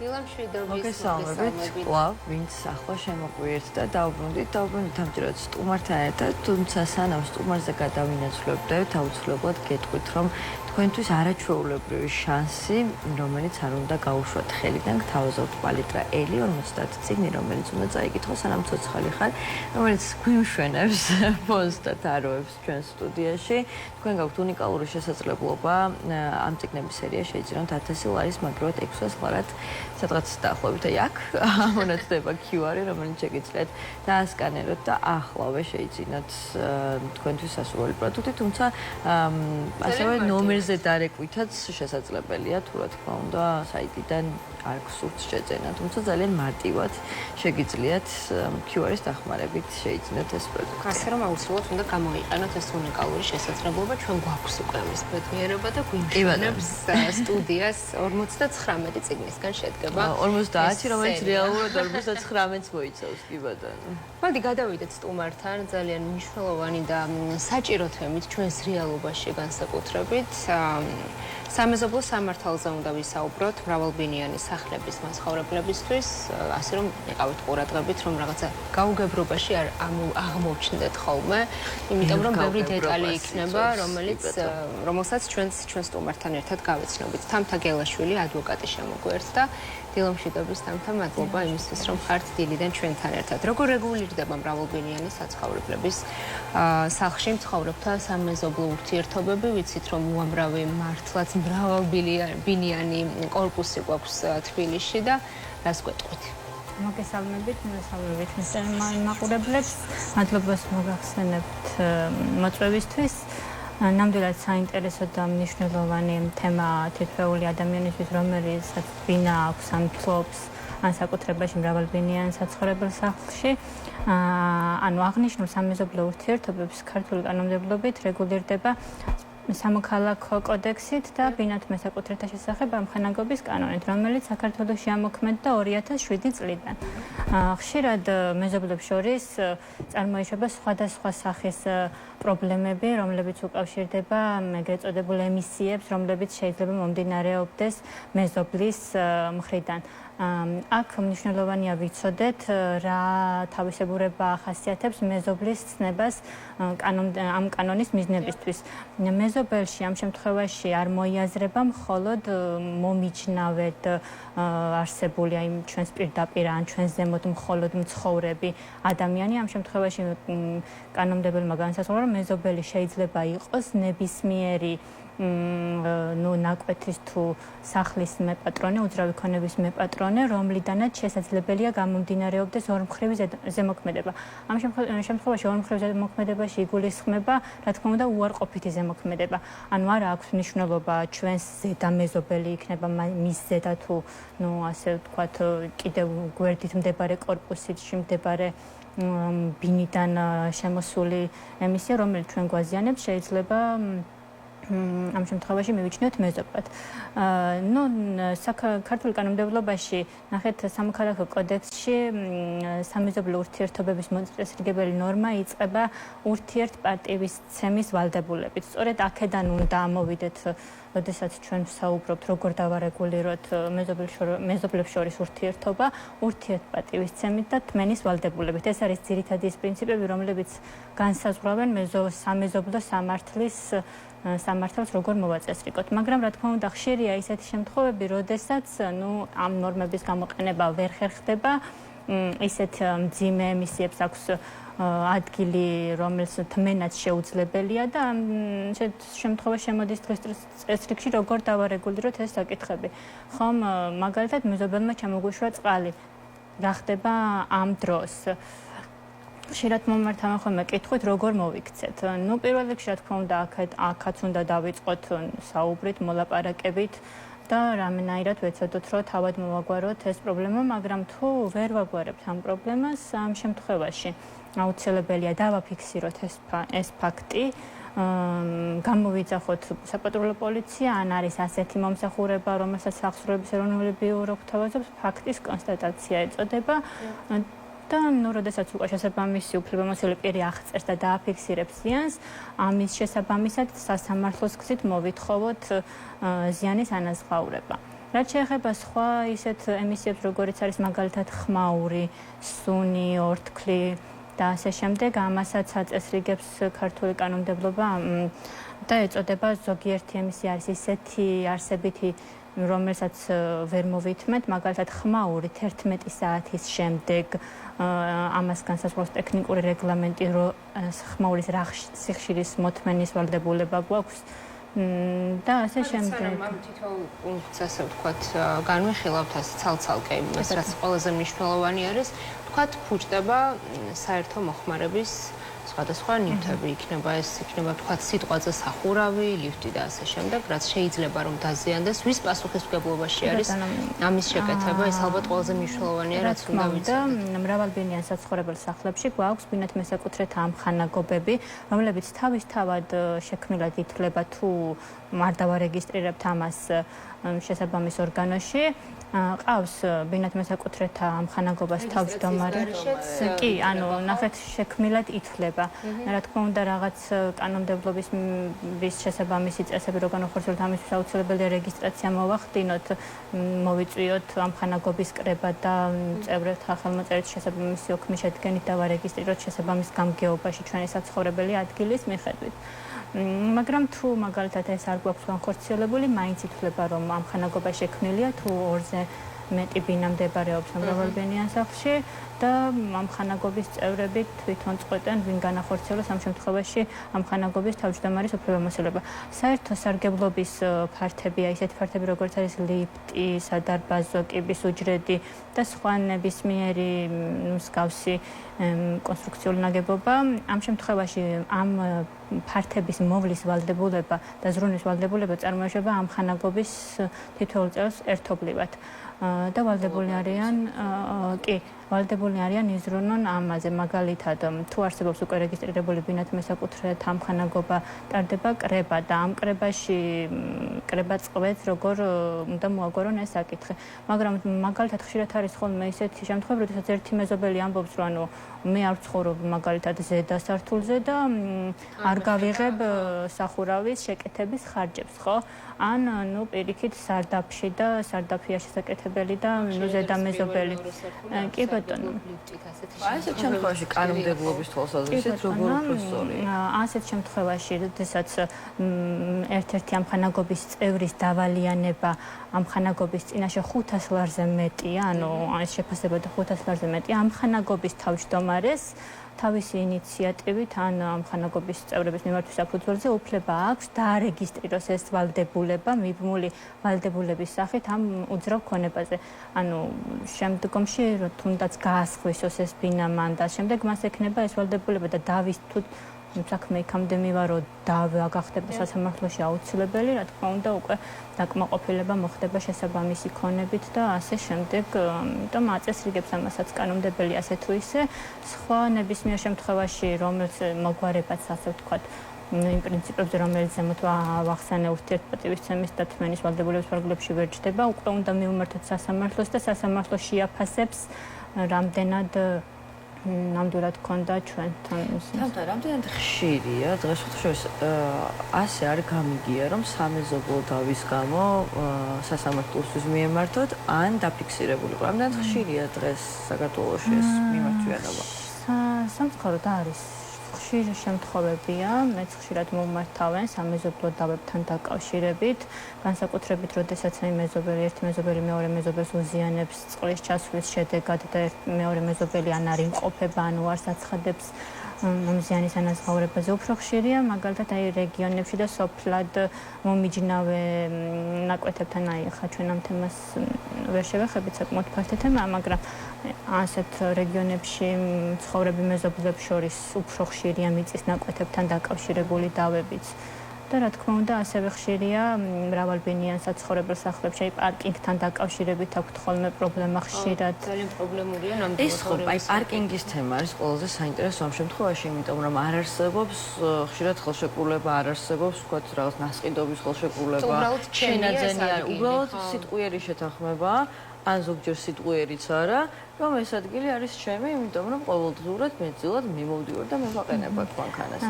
მოგესალმებით, კვლავ, ვინც ახლა შემოგვიერთდა და დაუბრუნდით ამჯერად სტუმართან ერთად, თუმცა სანამ სტუმარზე გადავინაცვლებდებით, აუცილებლად გეტყვით, რომ თქვენთვის არაჩვეულებრივი შანსი, რომელიც არ უნდა გაუშვათ ხელიდან, გთავაზობთ პალიტრა ელი 50 წიგნი, რომელიც უნდა წაიკითხო სანამ ცოცხალი ხარ, რომელიც გვიმშვენებს ფონს და თაროებს ჩვენ სტუდიაში. თქვენ გაქვთ უნიკალური შესაძლებლობა ამ წიგნების სერია შეიძინოთ 1000 ლარის, მაგრამ 600 ლარად სადღაც დაახლოებით აქ ამონათდება QR-ი, რომელიც შეგიძლიათ დაასკანეროთ და ახლავე შეიძინოთ თქვენთვის სასურველი პროდუქტი, თუმცა ასევე ნომერზე დარეკვითაც შესაძლებელია, თუ რა თქმა უნდა, საიტიდან არ გსურთ შეძენა, თუმცა ძალიან მარტივად შეგიძლიათ QR-ის დახმარებით შეიძინოთ ეს პროდუქტი. ასე რომ აუცილებლად უნდა გამოიყენოთ ეს უნიკალური შესაძლებლობა, ჩვენ გვაქვს უკვე ამის ბედნიერება და გვიმშვენებს სტუდიას 59 წიგნისგან შედგება. 50, რომელიც რეალურად 59-ს მოიცავს, კი ბატონო. მოდი გადავიდეთ სტუმართან, ძალიან მნიშვნელოვანი და საჭირო თემით ჩვენს რეალობაში განსაკუთრებით. სამეზობლო სამართალზე უნდა ვისაუბროთ მრავალბინიანი სახლების მაცხოვრებლებისთვის, ასე რომ იყავით ყურადღებით, რომ რაღაცა გაუგებრობაში არ აღმოჩნდეთ ხოლმე, იმიტომ რომ ბევრი დეტალი იქნება, რომელსაც ჩვენ სტუმართან ერთად გავეცნობით. თამთა გელაშვილი, ადვოკატი შემოგვიერთდა. დილომშვიდობის თამთა, მადლობა იმისთვის, რომ ხართ დილიდან ჩვენთან ერთად. როგორ რეგულირდება მრავალბინიანი საცხოვრებლების სახლში მცხოვრებთა სამეზობლო ურთიერთობები? ვიცით, რომ უამრავი მართლაც მრავალბინიანი კორპუსი გვაქვს თბილისში და რას გვეტყვით? მოგესალმებით მაყურებლებს, მადლობას მოგახსენებთ მოწვევისთვის. ნამდვილად საინტერესო და მნიშვნელოვანი თემა თითოეული ადამიანისთვის, რომელსაც ბინა აქვს ან ფლობს ან საკუთრებაში მრავალბინიან საცხოვრებელ სახლში. ანუ აღნიშნულ სამეზობლო ურთიერთობებს ქართული კანონმდებლობით რეგულირდება სამოქალაქო კოდექსით და ბინათ მესაკუთრეთა შესახებ ამხანაგობის კანონით, რომელიც საქართველოში ამოქმედდა 2007 წლიდან. ხშირად მეზობლებს შორის წარმოიშვება სხვადასხვა სახის პრობლემები, რომლებიც უკავშირდება ეგრეთ წოდებულ ემისიებს, რომლებიც შეიძლება მომდინარეობდეს მეზობლის მხრიდან. აქ მნიშვნელოვანია ვიცოდეთ, რა თავისებურება ახასიათებს მეზობლის ცნებას ამ კანონის მიზნებისთვის. მეზობელში ამ შემთხვევაში არ მოიაზრება მხოლოდ მომიჯნავედ არსებული, აი ჩვენს პირდაპირ ან ჩვენს ზემოთ მხოლოდ მცხოვრები ადამიანი. ამ შემთხვევაში კანონმდებელმა განსაზღვრა, რომ მეზობელი შეიძლება იყოს ნებისმიერი ნაკვეთის თუ სახლის მეპატრონე, უძრავი ქონების მეპატრონე, რომლიდანაც შესაძლებელია გამომდინარეობდეს ორმხრივი ზემოქმედება. ამ შემთხვევაში ორმხრივ ზემოქმედებაში იგულისხმება, რა თქმა უნდა, უარყოფითი ზემოქმედება. ანუ არა აქვს მნიშვნელობა ჩვენს ზედა მეზობელი იქნება მის ზედა თუ, ასე ვთქვათ, კიდევ გვერდით მდებარე კორპუსში მდებარე ბინიდან შემოსული ემისია, რომელიც ჩვენ გვაზიანებს, შეიძლება ამ შემთხვევაში მივიჩნიოთ მეზობლად. ქართული კანონმდებლობაში, ნახეთ, სამოქალაქო კოდექსში სამეზობლო ურთიერთობების მოწესრიგებელი ნორმა იწყება ურთიერთპატივისცემის ვალდებულებით. სწორედ აქედან უნდა ამოვიდეთ, როდესაც ჩვენ ვსაუბრობთ, როგორ დავარეგულიროთ მეზობლებს შორის ურთიერთობა, ურთიერთპატივისცემით და თმენის ვალდებულებით. ეს არის ძირითადი ის პრინციპები, რომლებიც განსაზღვრავენ სამეზობლო სამართალს როგორ მოვაწესრიგოთ. მაგრამ რა თქმა უნდა, ხშირია ისეთი შემთხვევები, როდესაც ამ ნორმების გამოყენება ვერ ხერხდება, ისეთ მძიმე ემისიებს აქვს ადგილი, რომელიც თმენაც შეუძლებელია და ამ შემთხვევაში შემოდის დღის წესრიგში როგორ დავარეგულიროთ ეს საკითხები. ხომ მაგალითად მეზობელმა ჩამოგვიშვა წყალი, გახდება ამ დროს. ხშირად მომართავენ ხოლმე კითხვით, როგორ მოვიქცეთ. პირველ რიგში, რა თქმა უნდა, აქაც უნდა დავიწყოთ საუბრით, მოლაპარაკებით და რამენაირად ვეცადოთ, რომ თავად მოვაგვაროთ ეს პრობლემა, მაგრამ თუ ვერ ვაგვარებთ ამ პრობლემას, ამ შემთხვევაში აუცილებელია დავაფიქსიროთ ეს ფაქტი, გამოვიძახოთ საპატრულო პოლიცია, ან არის ასეთი მომსახურება, რომელსაც სახსრუების ეროვნული ბიურო გვთავაზობს, ფაქტის კონსტატაცია ეწოდება. და როდესაც უკვე შესაბამისი უფლებამოსილი პირი აღწერს და დააფიქსირებს ზიანს, ამის შესაბამისად სასამართლოს გზით მოვითხოვოთ ზიანის ანაზღაურება. რაც შეეხება სხვა ისეთ ემისიებს, როგორიც არის მაგალითად ხმაური, სუნი, ორთქლი და ასე შემდეგ, ამასაც აწესრიგებს ქართული კანონმდებლობა და ეწოდება ზოგიერთი ემისია არის ისეთი არსებითი, რომელსაც ვერ მოვითმეთ, მაგალითად ხმაური 11 საათის შემდეგ ამას განსაზღვრავს ტექნიკური რეგლამენტი, რომ ხმაურის სიხშირის მოთმენის ვალდებულება გვაქვს და ასე შემდეგ. ამ თითოეულ პუნქტს ასე ვთქვათ, განვიხილავთ ასე ცალ-ცალკე, იმას რაც ყველაზე მნიშვნელოვანი არის, ვთქვათ, ფუჭდება საერთო მოხმარების სხვადასხვა ნივთები, იქნება ვთქვათ, სიტყვაზე სახურავი, ლიფტი და ასე შემდეგ, რაც შეიძლება რომ დაზიანდეს, ვის პასუხისმგებლობაში არის ამის შეკეთება, ეს ალბათ ყველაზე მნიშვნელოვანია, რაც უნდა ვიცოდეთ. მრავალბინიან საცხოვრებელ სახლებში გვაქვს ბინათ მესაკუთრეთა ამხანაგობები, რომლებიც თავისთავად შექმნილად ითვლება თუ არ დავარეგისტრირებთ ამას შესაბამის ორგანოში. ყავს ბინათ მესაკუთრეთა ამხანაგობას თავმჯდომარე. კი, ანუ ნახეთ შექმნილად ითვლება. რა თქმა უნდა, რაღაც კანონმდებლობის შესაბამისი წესები რო განახორციელოთ, ამისთვის აუცილებელია რეგისტრაცია მოვახდინოთ, მოვიწვიოთ ამხანაგობის კრება და წევრთა ხელმოწერით შესაბამისი ოქმი შედგენით და ვარეგისტრიროთ შესაბამის გამგეობაში ჩვენი საცხოვრებელი ადგილის მიხედვით. მაგრამ თუ მაგალითად ეს არ გვაქვს განხორციელებული, მაინც ითვლება რომ ამხანაგობა შექმნილია თუ ორზე მეტი ბინა მდებარეობს მრავალბინიან სახლში და ამხანაგობის წევრები თვითონ წყვეტენ ვინ განახორციელოს ამ შემთხვევაში ამხანაგობის თავმჯდომარის უფლებამოსილება. საერთო სარგებლობის ფართებია ისეთი ფართები როგორც არის ლიფტი, სადარბაზო, კიბის უჯრედი და სხვა ნებისმიერი მსგავსი კონსტრუქციული ნაგებობა. ამ შემთხვევაში ამ ფართების მოვლის ვალდებულება და ზრუნვის ვალდებულება წარმოიშვება ამხანაგობის თითოეულ წევრს ერთობლივად. და ვალდებული არიან იზრუნონ ამაზე. მაგალითად, თუ არსებობს უკვე რეგისტრირებული ბინათ მესაკუთრეთა ამხანაგობა, ტარდება კრება და ამ კრებაში კრება წყვეტს, როგორ უნდა მოაგორონ ეს საკითხი. მაგრამ მაგალითად ხშირად არის ხოლმე ისეთი შემთხვევები, როდესაც ერთი მეზობელი ამბობს, რომ ანუ მე არ ვცხოვრობ მაგალითად ზედა სართულზე და არ გავიღებ სახურავის შეკეთების ხარჯებს, ხო? ან ნუ პირიქით სარდაფში და სარდაფია შესაკეთებელი და ნუ ზედა მეზობელი. კი ბატონო. აი ესეთ შემთხვევაში კანონმდებლობის თვალსაზრისით როგორ უფლისწორია? ასეთ შემთხვევაში, როდესაც ერთ-ერთი ამხანაგობის წევრის დავალიანება ამხანაგობის წინაშე 500 ლარზე მეტია, ანუ ეს შეფასება და 500 ლარზე მეტია, ამხანაგობის თავმჯდომარეს თავისი ინიციატივით ან ამხანაგობის წევრების მიმართვის საფუძველზე უფლება აქვს დაარეგისტრიროს ეს ვალდებულება მიბმული ვალდებულების სახით ამ უძრავ ქონებაზე. ანუ შემდგომში თუნდაც გაასხვისოს ეს ბინა მან და შემდეგ მას ექნება ეს ვალდებულება და დავის თუ საქმე იქამდე მივა რომ გახდება სასამართლოში აუცილებელი, რა თქმა უნდა უკვე დაკმაყოფილება მოხდება შესაბამისი ქონებით და ასე შემდეგ. იმიტომ აწესრიგებს ამასაც კანონმდებელი ასე თუ ისე. სხვა ნებისმიერ შემთხვევაში, რომელიც მოგვარებაც ასე ვთქვათ, იმ პრინციპებზე, რომელიც ზემოთ ვახსენე ურთიერთპატივისცემის და თმენის ვალდებულების ფარგლებში ვერ ჯდება, უკვე უნდა მივმართოთ სასამართლოს და სასამართლო შეაფასებს რამდენად ნამდვილად ქონდა ჩვენთან ის. რამდენად ხშირია დღეს ხშირს ასე არ გამიგია რომ სამეზობლო დავის გამო სასამართლოსთვის მიემართოთ ან დაფიქსირებული. რამდენად ხშირია დღეს საქართველოში ეს მიმართვიანობა? სამწუხაროდ არის ხშირი შემთხვევებია, მეც ხშირად მომმართავენ სამეზობლო დავებთან დაკავშირებით, განსაკუთრებით, როდესაც ერთი მეზობელი მეორე მეზობელს უზიანებს წყლის ჩასვლის შედეგად და მეორე მეზობელი ან არ იმყოფება, ან უარს აცხადებს მზიანის ანაზღაურებაზე. უფრო ხშირია, მაგალითად, რეგიონებში და სოფლად მომიჯნავე ნაკვეთებთან ხა ჩვენ ამ თემას ვერ შევეხებით, საკმაოდ ფართო თემაა, მაგრამ ასეთ რეგიონებში მცხოვრები მეზობლებს შორის უფრო ხშირია მიწის ნაკვეთებთან დაკავშირებული დავებიც. და რა თქმა უნდა, ასევე ხშირია მრავალბინიან საცხოვრებელ სახლებში, აი პარკინგთან დაკავშირებით აქვთ ხოლმე პრობლემა ხშირად. ძალიან პრობლემურია ნამდვილად. ეს ხო, აი პარკინგის თემა არის ყველაზე საინტერესო ამ შემთხვევაში, იმიტომ რომ არ არსებობს ხშირად ხელშეკრულება, არ არსებობს, ვთქვათ, რაღაც ნასყიდობის ხელშეკრულება, შენაძენი არ, უბრალოდ სიტყვიერი შეთანხმება, ან ზოგჯერ სიტყვიერიც არა რომ ეს ადგილი არის ჩემი, იმიტომ რომ ყოველდღურად მეძილად მიმოვდივარ და მევაყენებად მანქანას.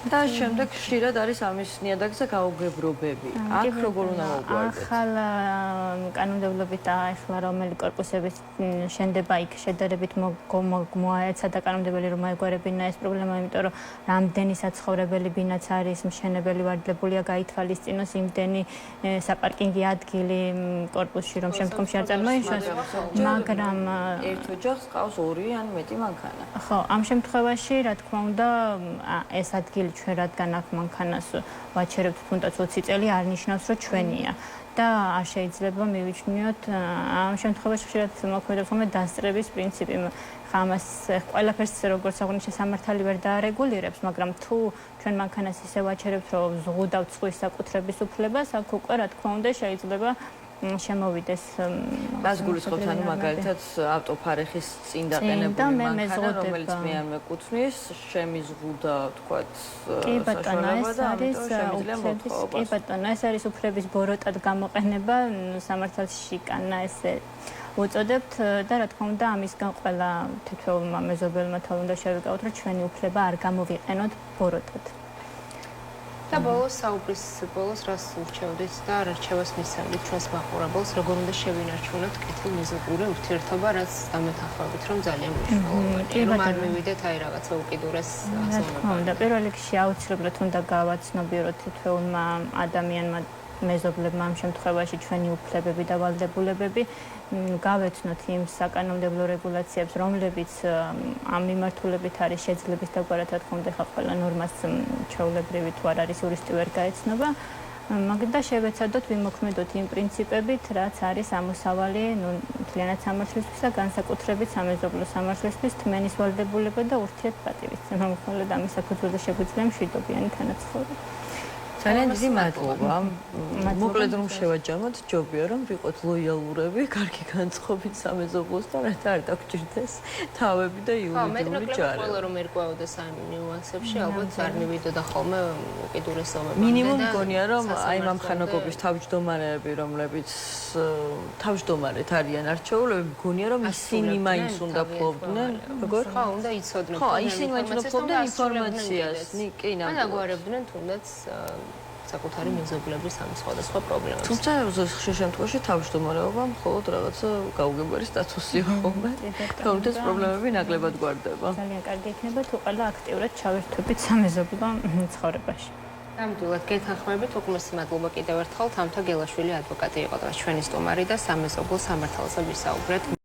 და შემდეგ ხშირად არის ამის ნიადაგზე გაუგებრობები. აქ როგორ უნდა მოვგვარდეთ? ახალ კანონმდებლობით ახლა რომელი კორპუსების შენდება იქ შედარებით მოაეცა და კანონმდებელი რომ აეგვარებინა ეს პრობლემა, იმიტომ რომ რამდენი საცხოვრებელი ბინაც არის მშენებელი ვარდლებულია გაითვალისწინოს იმდენი საპარკინგი ადგილი კორპუსში რომ შემდგომში არ წარმოიშვას, მაგრამ ერთ ოჯახს ყავს 2 ან მეტი მანქანა. ხო, ამ შემთხვევაში, რა თქმა უნდა, ეს ადგილი ჩვენ რადგან აქ მანქანას ვაჩერებთ თუნდაც 20 წელი არ ნიშნავს, რომ ჩვენია. და არ შეიძლება მივიჩნიოთ ამ შემთხვევაში ხშირად მოქმედებს ხოლმე დასწრების პრინციპი. ხა ამას ყველაფერს როგორც აღნიშნე სამართალი ვერ დაარეგულირებს, მაგრამ თუ ჩვენ მანქანას ისე ვაჩერებთ, რომ ზღუდავთ სხვის საკუთრების უფლებას, აქ უკვე რა თქმა უნდა შეიძლება შემოვიდეს რას გულისხმობთ, ანუ მაგალითად ავტოფარეხის წინ დაყენებული მანქანა, რომელიც მე არ მეკუთვნის, შემიზღუდა, თქვათ, საშუალება და ამიტომ შემიძლია მოთხოვა. კი ბატონო, ეს არის უფლების ბოროტად გამოყენება, სამართალში შიკანა ესე უწოდებთ და რა თქმა უნდა ამისგან ყველა თითოეულმა მეზობელმა თავ უნდა შევიკავოთ, რომ ჩვენი უფლება არ გამოვიყენოთ ბოროტად. და ბოლოს საუბრის ბოლოს რას ურჩევდით და რა რჩევას მისცემთ ჩვენს მაყურებელს, როგორ უნდა შევინარჩუნოთ კეთილმეზობლური ურთიერთობა, რაც დამეთანხმებით, რომ ძალიან მნიშვნელოვანია, რომ არ მივიდეთ აი რაღაცა უკიდურეს ზონაში. პირველ რიგში აუცილებლად უნდა გავაცნობიეროთ თითოეულმა ადამიანმა მეზობლებმა ამ შემთხვევაში ჩვენი უფლებები და ვალდებულებები, გავეცნოთ იმ საკანონმდებლო რეგულაციებს, რომლებიც ამ მიმართულებით არის შეძლების დაგვარად, რა თქმა უნდა, ხა ყველა ნორმას ჩვეულებრივი თუ არ არის იურისტი ვერ გაეცნობა, და შევეცადოთ ვიმოქმედოთ იმ პრინციპებით, რაც არის ამოსავალი მთლიანად სამართლისთვის და განსაკუთრებით სამეზობლო სამართლისთვის, თმენის ვალდებულება და ურთიერთპატივისცემა, მხოლოდ ამის საფუძველზე შეგვიძლია მშვიდობიანი თანაცხოვრება. ძალიან დიდი მადლობა. მოკლედ რომ შევაჯამოთ, ჯობია რომ ვიყოთ ლოიალურები, კარგი განწყობით სამეზობლოს და რათა არ დაგჭირდეს თავები და იურიდიული ჯარი. ყველა რომ ერკვეოდეს ამ ნიუანსებში, ალბათ არ მივიდოდა ხოლმე უკიდურესობებამდე. მინიმუმ მგონია რომ აი მამხანაგობის თავმჯდომარეები, რომლებიც თავმჯდომარედ არიან არჩეულები, მგონია რომ ისინი მაინც უნდა ფლობდნენ, როგორ? ხო, უნდა იცოდნენ. ხო, ისინი მაინც უნდა ფლობდნენ ინფორმაციას. კი, და აგვარებდნენ თუნდაც საკუთარი მეზობლების ამ სხვადასხვა პრობლემებს. თუმცა ხშირ შემთხვევაში თავმჯდომარეობა მხოლოდ რაღაცა გაუგებარი სტატუსია ხოლმე. თუმცა პრობლემები ნაკლებად გვარდება. ძალიან კარგი იქნება თუ ყველა აქტიურად ჩავერთვებით სამეზობლო ცხოვრებაში. ნამდვილად გეთანხმებით, უკმესი მადლობა კიდევ ერთხელ თამთა გელაშვილი ადვოკატი იყო და ჩვენი სტუმარი და სამეზობლო სამართალზე ვისაუბრეთ.